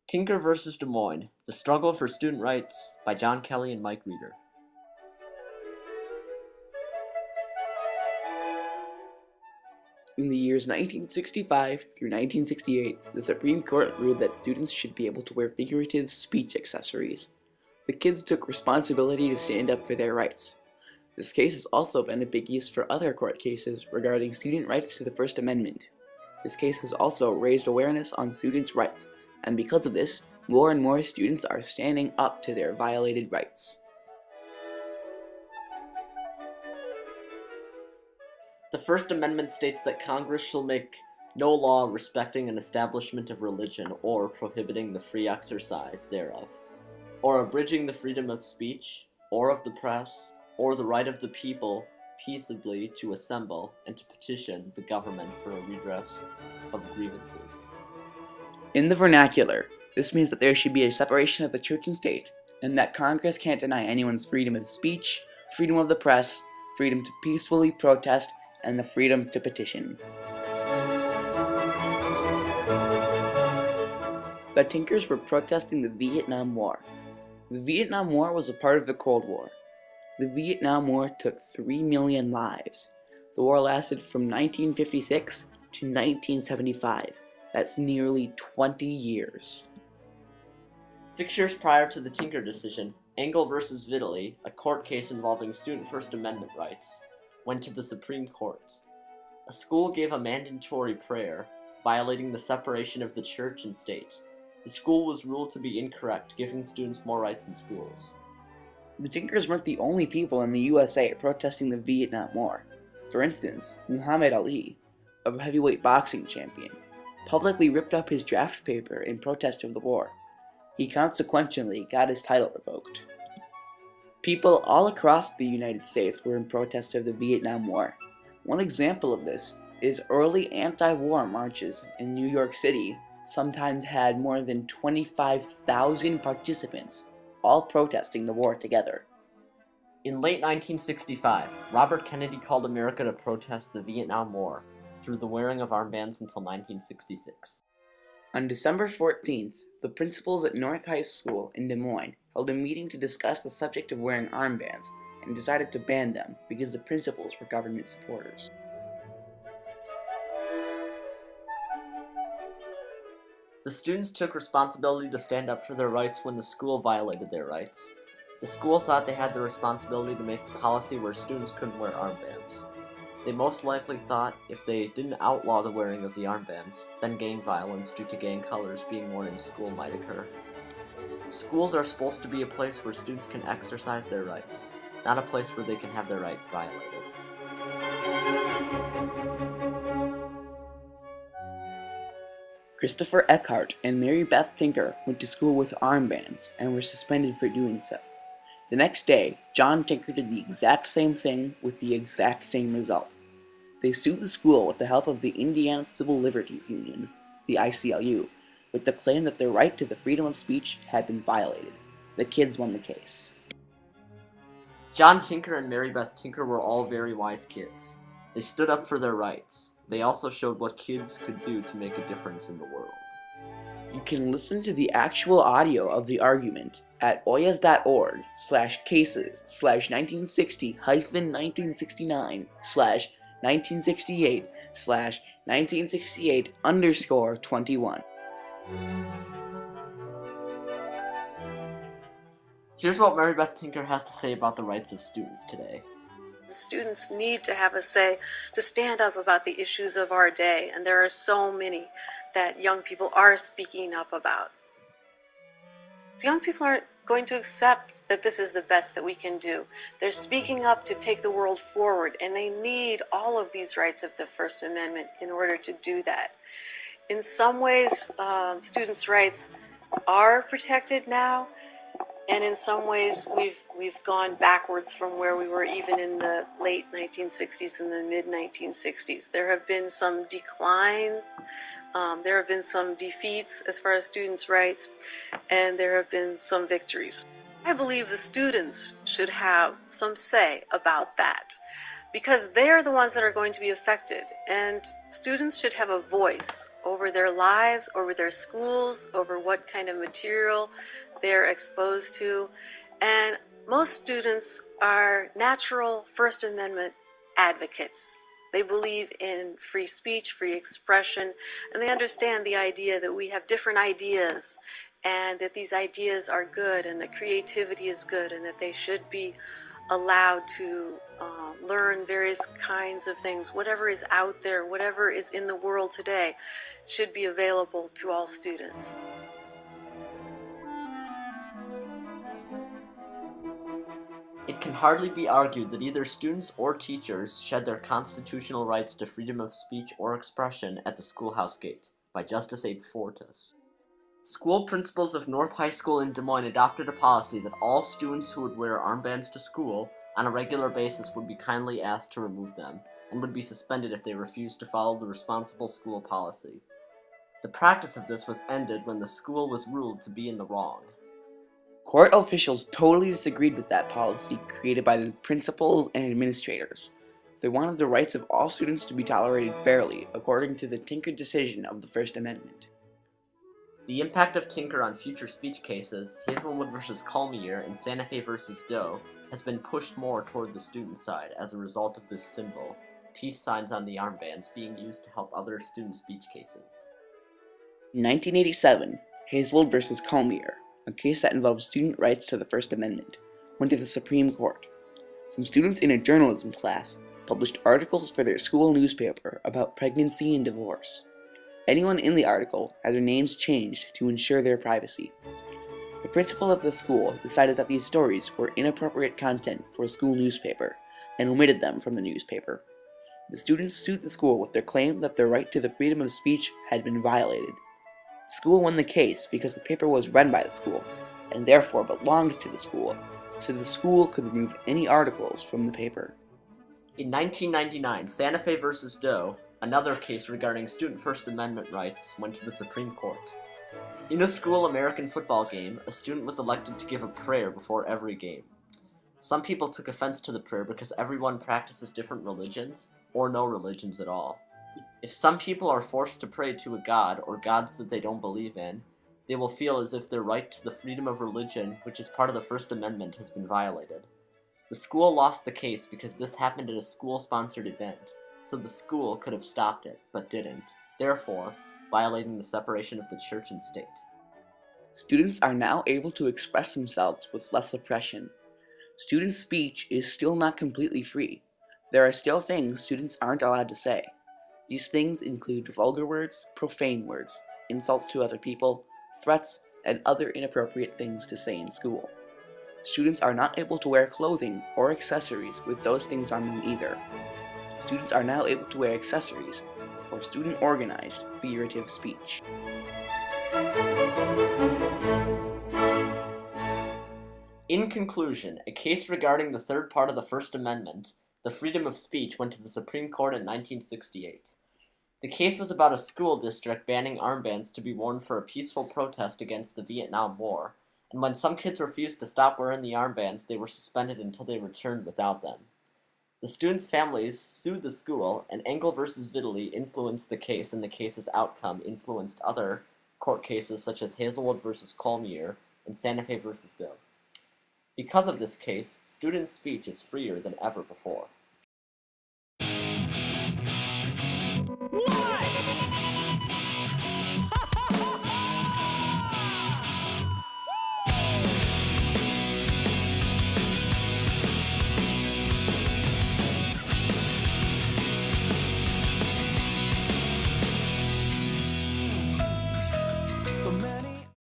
Tinker versus Des Moines: The Struggle for Student Rights by John Kelly and Mike Reeder. In the years 1965 through 1968, the Supreme Court ruled that students should be able to wear figurative speech accessories. The kids took responsibility to stand up for their rights. This case has also been a big use for other court cases regarding student rights to the First Amendment. This case has also raised awareness on students' rights, and because of this, more and more students are standing up to their violated rights. The First Amendment states that Congress shall make no law respecting an establishment of religion or prohibiting the free exercise thereof, or abridging the freedom of speech, or of the press, or the right of the people peaceably to assemble and to petition the government for a redress of grievances. In the vernacular, this means that there should be a separation of the church and state, and that Congress can't deny anyone's freedom of speech, freedom of the press, freedom to peacefully protest, and the freedom to petition. The Tinkers were protesting the Vietnam War. The Vietnam War was a part of the Cold War. The Vietnam War took 3 million lives. The war lasted from 1956 to 1975. That's nearly 20 years. 6 years prior to the Tinker decision, Engel versus Vitaly, a court case involving student First Amendment rights, went to the Supreme Court. A school gave a mandatory prayer, violating the separation of the church and state. The school was ruled to be incorrect, giving students more rights in schools. The Tinkers weren't the only people in the USA protesting the Vietnam War. For instance, Muhammad Ali, a heavyweight boxing champion, publicly ripped up his draft paper in protest of the war. He consequently got his title revoked. People all across the United States were in protest of the Vietnam War. One example of this is early anti-war marches in New York City sometimes had more than 25,000 participants, all protesting the war together. In late 1965, Robert Kennedy called America to protest the Vietnam War through the wearing of armbands until 1966. On December 14th, the principals at North High School in Des Moines held a meeting to discuss the subject of wearing armbands and decided to ban them because the principals were government supporters. The students took responsibility to stand up for their rights when the school violated their rights. The school thought they had the responsibility to make the policy where students couldn't wear armbands. They most likely thought if they didn't outlaw the wearing of the armbands, then gang violence due to gang colors being worn in school might occur. Schools are supposed to be a place where students can exercise their rights, not a place where they can have their rights violated. Christopher Eckhart and Mary Beth Tinker went to school with armbands and were suspended for doing so. The next day, John Tinker did the exact same thing with the exact same result. They sued the school with the help of the Indiana Civil Liberties Union, the ICLU, with the claim that their right to the freedom of speech had been violated. The kids won the case. John Tinker and Mary Beth Tinker were all very wise kids. They stood up for their rights. They also showed what kids could do to make a difference in the world. You can listen to the actual audio of the argument at oyas.org/cases/1960-1969/1968/1968_21. Here's what Mary Beth Tinker has to say about the rights of students today. Students need to have a say to stand up about the issues of our day, and there are so many that young people are speaking up about. So young people aren't going to accept that this is the best that we can do. They're speaking up to take the world forward, and they need all of these rights of the First Amendment in order to do that. In some ways, students' rights are protected now, and in some ways we've gone backwards from where we were even in the late 1960s and the mid 1960s. There have been some decline, there have been some defeats as far as students' rights, and there have been some victories. I believe the students should have some say about that. because they're the ones that are going to be affected. And students should have a voice over their lives, over their schools, over what kind of material they're exposed to. And most students are natural First Amendment advocates. They believe in free speech, free expression, and they understand the idea that we have different ideas and that these ideas are good and that creativity is good and that they should be allowed to learn various kinds of things. Whatever is out there, whatever is in the world today, should be available to all students. It can hardly be argued that either students or teachers shed their constitutional rights to freedom of speech or expression at the schoolhouse gate, by Justice Abe Fortas. School principals of North High School in Des Moines adopted a policy that all students who would wear armbands to school on a regular basis would be kindly asked to remove them, and would be suspended if they refused to follow the responsible school policy. The practice of this was ended when the school was ruled to be in the wrong. Court officials totally disagreed with that policy created by the principals and administrators. They wanted the rights of all students to be tolerated fairly, according to the Tinker decision of the First Amendment. The impact of Tinker on future speech cases, Hazelwood v. Colmier and Santa Fe v. Doe, has been pushed more toward the student side as a result of this symbol, peace signs on the armbands, being used to help other student speech cases. In 1987, Hazelwood v. Colmier, a case that involved student rights to the First Amendment, went to the Supreme Court. Some students in a journalism class published articles for their school newspaper about pregnancy and divorce. Anyone in the article had their names changed to ensure their privacy. The principal of the school decided that these stories were inappropriate content for a school newspaper and omitted them from the newspaper. The students sued the school with their claim that their right to the freedom of speech had been violated. The school won the case because the paper was run by the school, and therefore belonged to the school, so the school could remove any articles from the paper. In 1999, Santa Fe v. Doe, another case regarding student First Amendment rights, went to the Supreme Court. In a school American football game, a student was elected to give a prayer before every game. Some people took offense to the prayer because everyone practices different religions, or no religions at all. If some people are forced to pray to a god or gods that they don't believe in, they will feel as if their right to the freedom of religion, which is part of the First Amendment, has been violated. The school lost the case because this happened at a school-sponsored event, so the school could have stopped it, but didn't, therefore violating the separation of the church and state. Students are now able to express themselves with less oppression. Student speech is still not completely free. There are still things students aren't allowed to say. These things include vulgar words, profane words, insults to other people, threats, and other inappropriate things to say in school. Students are not able to wear clothing or accessories with those things on them either. Students are now able to wear accessories for student-organized figurative speech. In conclusion, a case regarding the third part of the First Amendment, the freedom of speech, went to the Supreme Court in 1968. The case was about a school district banning armbands to be worn for a peaceful protest against the Vietnam War, and when some kids refused to stop wearing the armbands, they were suspended until they returned without them. The students' families sued the school, and Engel v. Vitaly influenced the case, and the case's outcome influenced other court cases such as Hazelwood v. Colmier and Santa Fe v. Doe. Because of this case, student speech is freer than ever before.